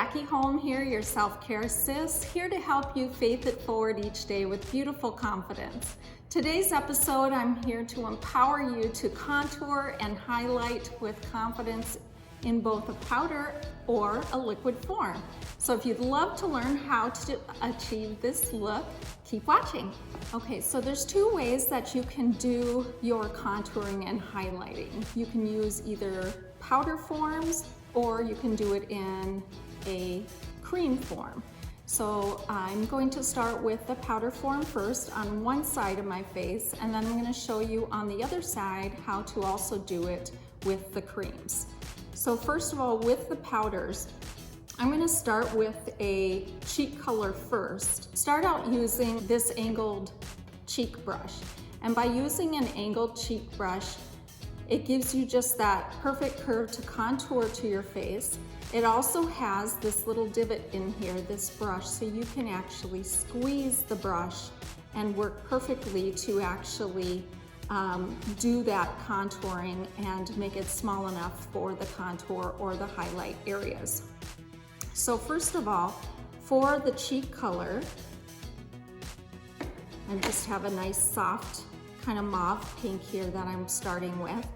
Jackie Holm here, your self-care sis, here to help you faith it forward each day with beautiful confidence. Today's episode, I'm here to empower you to contour and highlight with confidence in both a powder or a liquid form. So if you'd love to learn how to achieve this look, keep watching. Okay, so there's two ways that you can do your contouring and highlighting. You can use either powder forms or you can do it in a cream form. So I'm going to start with the powder form first on one side of my face, and then I'm going to show you on the other side how to also do it with the creams. So first of all, with the powders, I'm going to start with a cheek color first. Start out using this angled cheek brush. And by using an angled cheek brush, it gives you just that perfect curve to contour to your face. It also has this little divot in here, this brush, so you can actually squeeze the brush and work perfectly to actually do that contouring and make it small enough for the contour or the highlight areas. So first of all, for the cheek color, I just have a nice soft kind of mauve pink here that I'm starting with.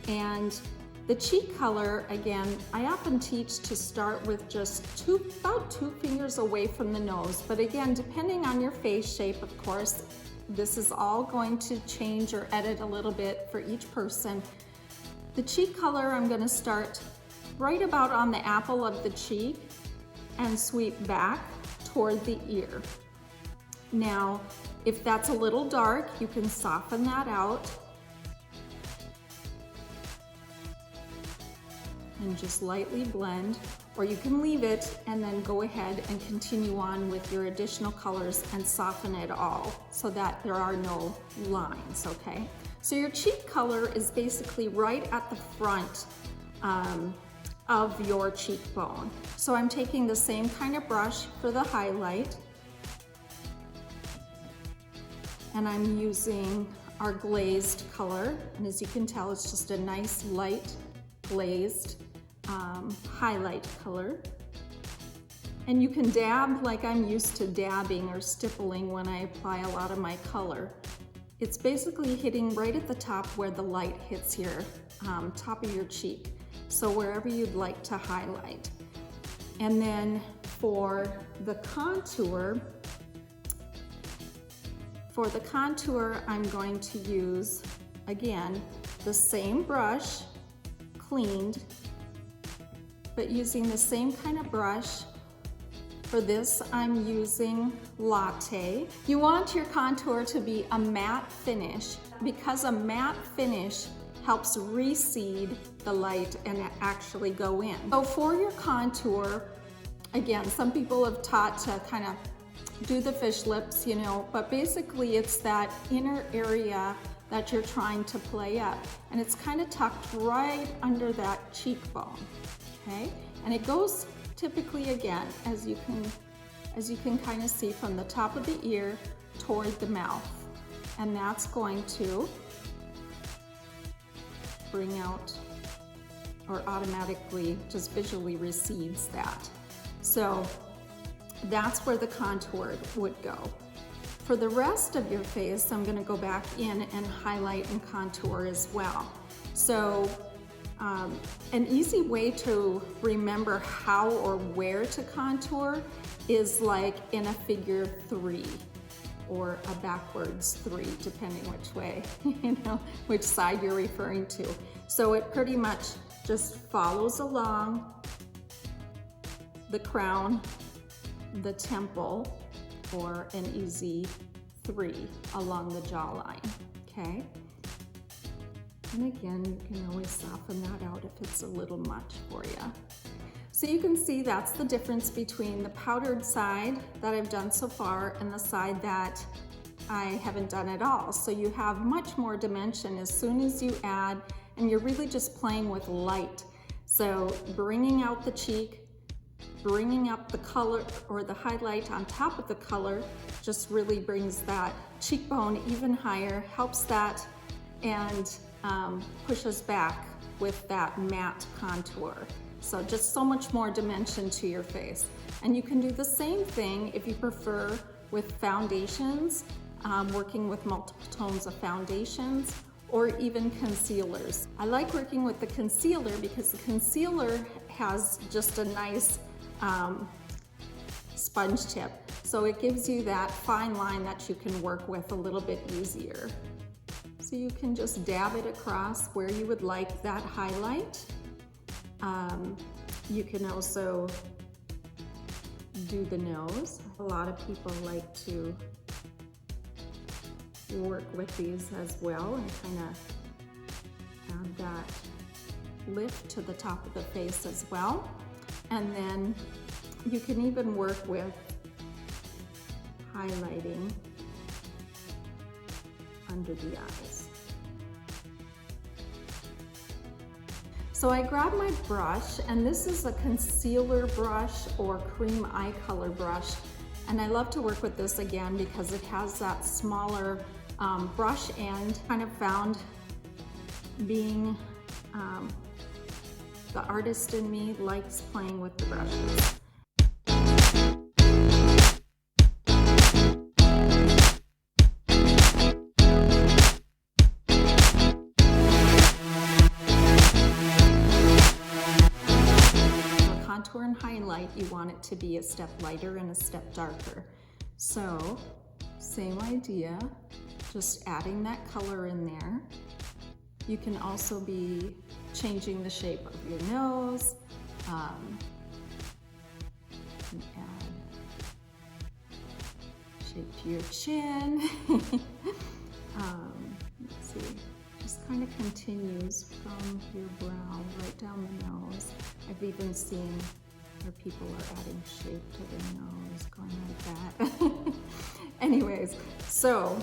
And the cheek color, again, I often teach to start with just about two fingers away from the nose. But again, depending on your face shape, of course, this is all going to change or edit a little bit for each person. The cheek color, I'm going to start right about on the apple of the cheek and sweep back toward the ear. Now, if that's a little dark, you can soften that out and just lightly blend, or you can leave it and then go ahead and continue on with your additional colors and soften it all so that there are no lines, okay? So your cheek color is basically right at the front of your cheekbone. So I'm taking the same kind of brush for the highlight, and I'm using our glazed color, and as you can tell, it's just a nice light glazed highlight color. And you can dab like I'm used to dabbing or stippling when I apply a lot of my color. It's basically hitting right at the top where the light hits your top of your cheek, so wherever you'd like to highlight. And then for the contour, I'm going to use, again, the same brush, cleaned, but using the same kind of brush. For this, I'm using Latte. You want your contour to be a matte finish because a matte finish helps reseed the light and actually go in. So for your contour, again, some people have taught to kind of do the fish lips, you know, but basically it's that inner area that you're trying to play up, and it's kind of tucked right under that cheekbone, okay? And it goes typically, again, as you can kind of see, from the top of the ear toward the mouth, and that's going to bring out, or automatically just visually recedes that. So that's where the contour would go. For the rest of your face, I'm going to go back in and highlight and contour as well. So an easy way to remember how or where to contour is like in a figure 3 or a backwards 3, depending which way, you know, which side you're referring to. So it pretty much just follows along the crown, the temple, or an easy 3 along the jawline, okay? And again, you can always soften that out if it's a little much for you. So you can see that's the difference between the powdered side that I've done so far and the side that I haven't done at all. So you have much more dimension as soon as you add, and you're really just playing with light. So bringing out the cheek, bringing up the color or the highlight on top of the color just really brings that cheekbone even higher, helps that, and pushes back with that matte contour. So just so much more dimension to your face. And you can do the same thing if you prefer with foundations, working with multiple tones of foundations, or even concealers. I like working with the concealer because the concealer has just a nice sponge tip. So it gives you that fine line that you can work with a little bit easier. So you can just dab it across where you would like that highlight. You can also do the nose. A lot of people like to work with these as well and kind of add that lift to the top of the face as well. And then you can even work with highlighting under the eyes. So I grabbed my brush, and this is a concealer brush or cream eye color brush. And I love to work with this again because it has that smaller brush end. Kind of found being the artist in me likes playing with the brushes. Contour and highlight, you want it to be a step lighter and a step darker. So, same idea, just adding that color in there. You can also be changing the shape of your nose. You can add shape to your chin. Let's see, just kind of continues from your brow right down the nose. I've even seen where people are adding shape to their nose, going like that. Anyways, so,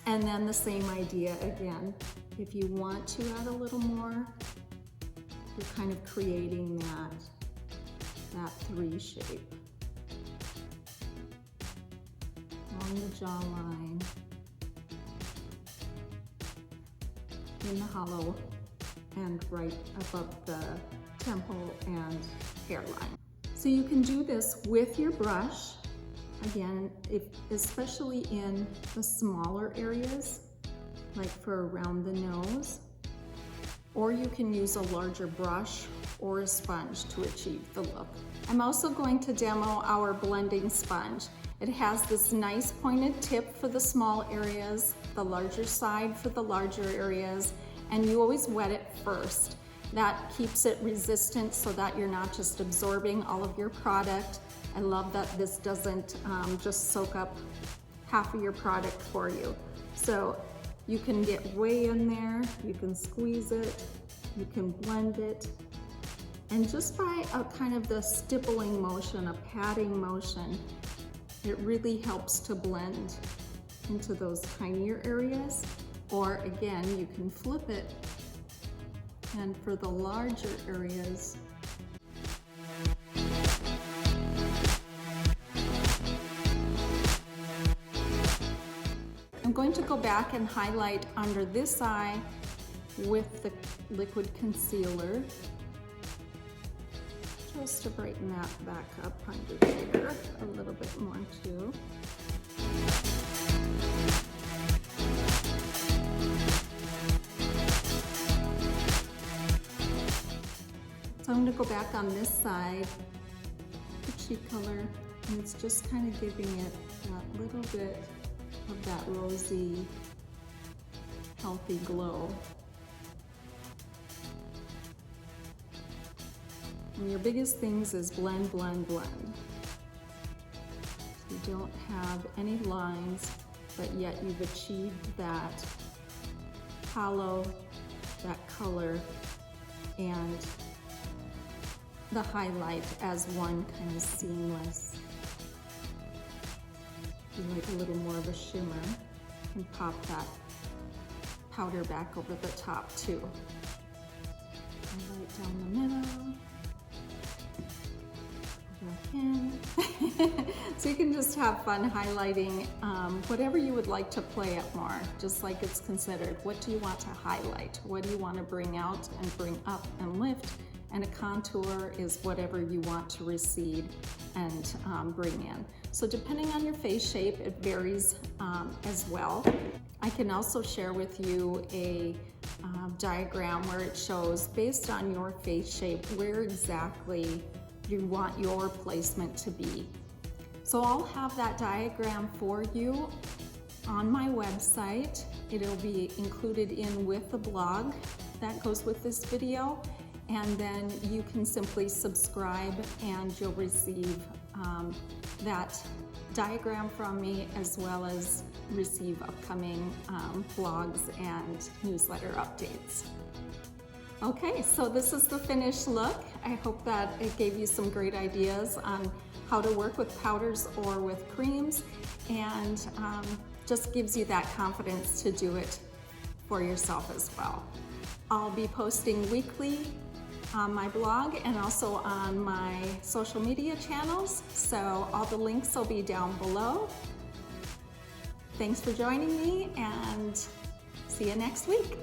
and then the same idea again. If you want to add a little more, you're kind of creating that 3 shape along the jawline, in the hollow, and right above the temple and hairline. So you can do this with your brush, again, especially in the smaller areas, like for around the nose, or you can use a larger brush or a sponge to achieve the look. I'm also going to demo our blending sponge. It has this nice pointed tip for the small areas, the larger side for the larger areas, and you always wet it first. That keeps it resistant so that you're not just absorbing all of your product. I love that this doesn't just soak up half of your product for you. So you can get way in there, you can squeeze it, you can blend it, and just by a kind of the stippling motion, a patting motion, it really helps to blend into those tinier areas. Or again, you can flip it, and for the larger areas, I'm going to go back and highlight under this eye with the liquid concealer, just to brighten that back up under there a little bit more too. So I'm going to go back on this side, the cheek color, and it's just kind of giving it that little bit of that rosy, healthy glow. And your biggest things is blend, blend, blend. So you don't have any lines, but yet you've achieved that hollow, that color, and the highlight as one kind of seamless. If you like a little more of a shimmer, you can pop that powder back over the top too. Highlight down the middle. Back in. So you can just have fun highlighting whatever you would like to play it more, just like it's considered. What do you want to highlight? What do you want to bring out and bring up and lift? and a contour is whatever you want to recede and bring in. So depending on your face shape, it varies as well. I can also share with you a diagram where it shows, based on your face shape, where exactly you want your placement to be. So I'll have that diagram for you on my website. It'll be included in with the blog that goes with this video, and then you can simply subscribe and you'll receive that diagram from me, as well as receive upcoming blogs and newsletter updates. Okay, so this is the finished look. I hope that it gave you some great ideas on how to work with powders or with creams, and just gives you that confidence to do it for yourself as well. I'll be posting weekly on my blog and also on my social media channels, so all the links will be down below. Thanks for joining me, and see you next week.